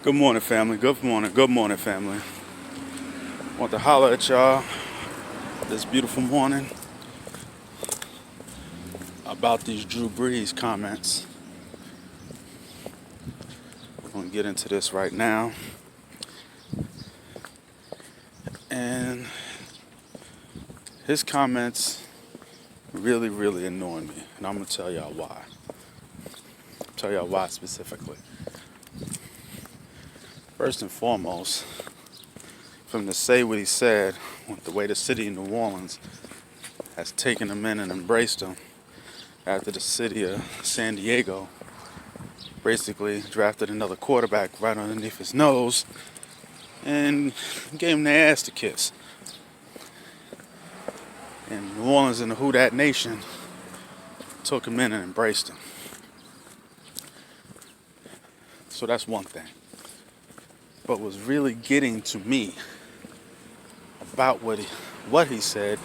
Good morning, family. Good morning. Good morning, family. Want to holler at y'all this beautiful morning about these Drew Brees comments. We're going to get into this right now. And his comments really, really annoy me. And I'm going to tell y'all why. Tell y'all why specifically. First and foremost, for him to say what he said, with the way the city of New Orleans has taken him in and embraced him after the city of San Diego basically drafted another quarterback right underneath his nose and gave him their ass to kiss. And New Orleans and the Who Dat Nation took him in and embraced him. So that's one thing. But what's really getting to me about what he said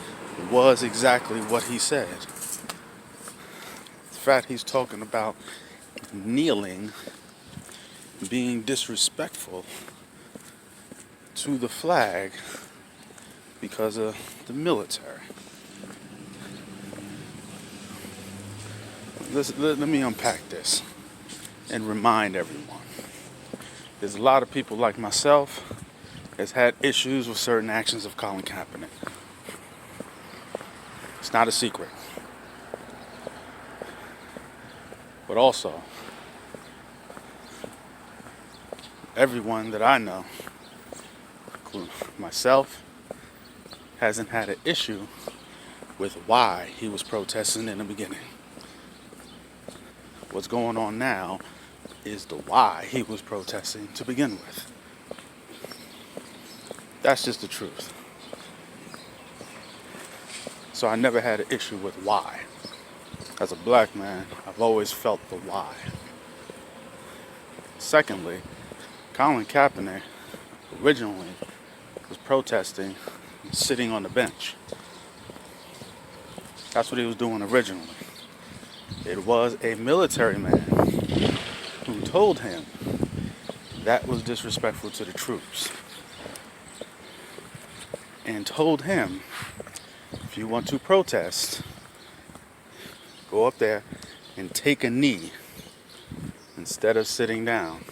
was exactly what he said. The fact he's talking about kneeling, being disrespectful to the flag because of the military. Let me unpack this and remind everyone. There's a lot of people like myself that's had issues with certain actions of Colin Kaepernick. It's not a secret. But also, everyone that I know, including myself, hasn't had an issue with why he was protesting in the beginning. What's going on now is the why he was protesting to begin with. That's just the truth. So I never had an issue with why. As a black man, I've always felt the why. Secondly, Colin Kaepernick originally was protesting sitting on the bench. That's what he was doing originally. It was a military man who told him that was disrespectful to the troops and told him, if you want to protest, go up there and take a knee instead of sitting down.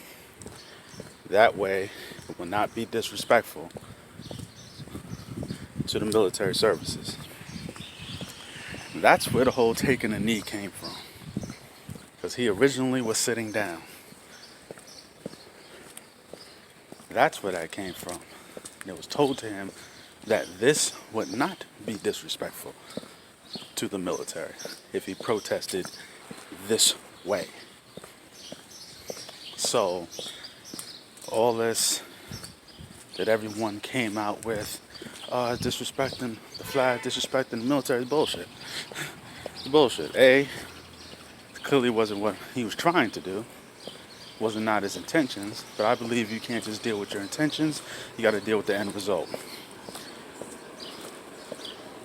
That way it will not be disrespectful to the military services. That's where the whole taking a knee came from, because he originally was sitting down. That's where that came from. And it was told to him that this would not be disrespectful to the military if he protested this way. So, all this that everyone came out with, disrespecting the flag, disrespecting the military, is bullshit. It's bullshit. A, clearly wasn't what he was trying to do. Wasn't not his intentions, but I believe you can't just deal with your intentions, you got to deal with the end result.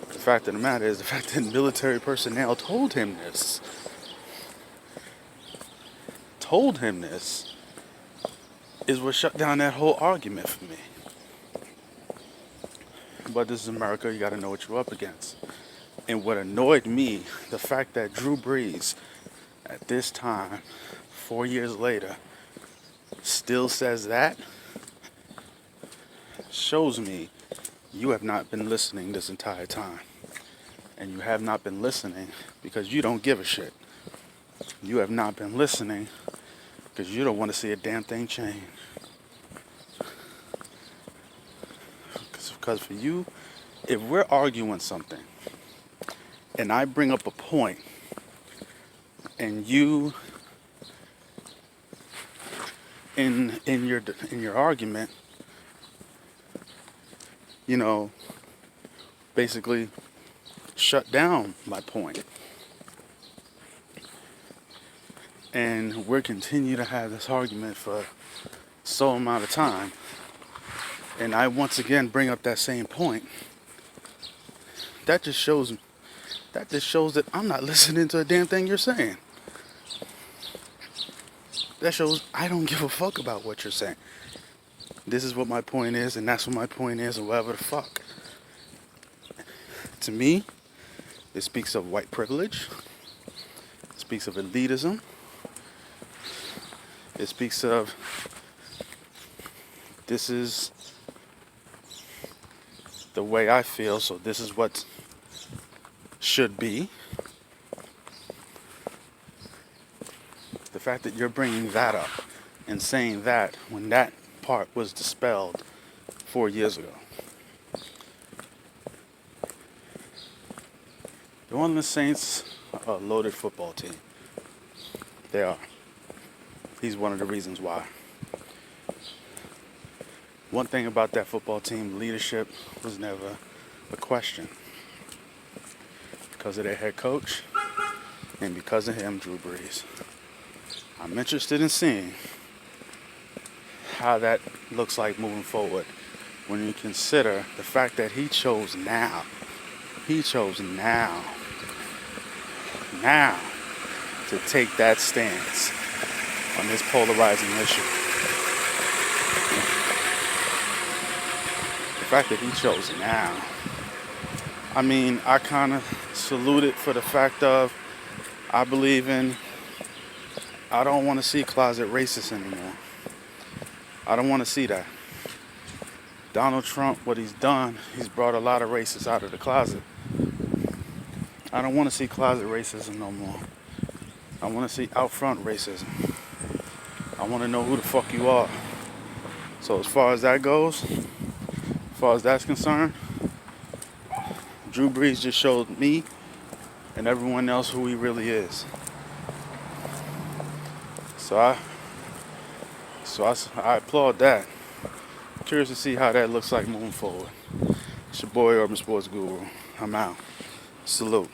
The fact of the matter is, the fact that military personnel told him this, is what shut down that whole argument for me. But this is America, you got to know what you're up against. And what annoyed me, the fact that Drew Brees, at this time, 4 years later, still says that, shows me you have not been listening this entire time. And you have not been listening because you don't give a shit. You have not been listening because you don't want to see a damn thing change. Because for you, if we're arguing something and I bring up a point and you in your argument, basically shut down my point, and we're continue to have this argument for so amount of time, and I once again bring up that same point, that just shows that I'm not listening to a damn thing you're saying. That shows I don't give a fuck about what you're saying. This is what my point is, and that's what my point is, and whatever the fuck. To me, it speaks of white privilege. It speaks of elitism. It speaks of this is the way I feel, so this is what should be. The fact that you're bringing that up and saying that when that part was dispelled 4 years ago. The New Orleans Saints are a loaded football team. They are. He's one of the reasons why. One thing about that football team, leadership was never a question. Because of their head coach and because of him, Drew Brees. I'm interested in seeing how that looks like moving forward when you consider the fact that he chose now to take that stance on this polarizing issue. The fact that he chose now. I mean, I kind of salute it for the fact of I don't want to see closet racists anymore. I don't want to see that. Donald Trump, what he's done, he's brought a lot of racists out of the closet. I don't want to see closet racism no more. I want to see out front racism. I want to know who the fuck you are. So as far as that goes, as far as that's concerned, Drew Brees just showed me and everyone else who he really is. So I applaud that. Curious to see how that looks like moving forward. It's your boy, Urban Sports Guru. I'm out. Salute.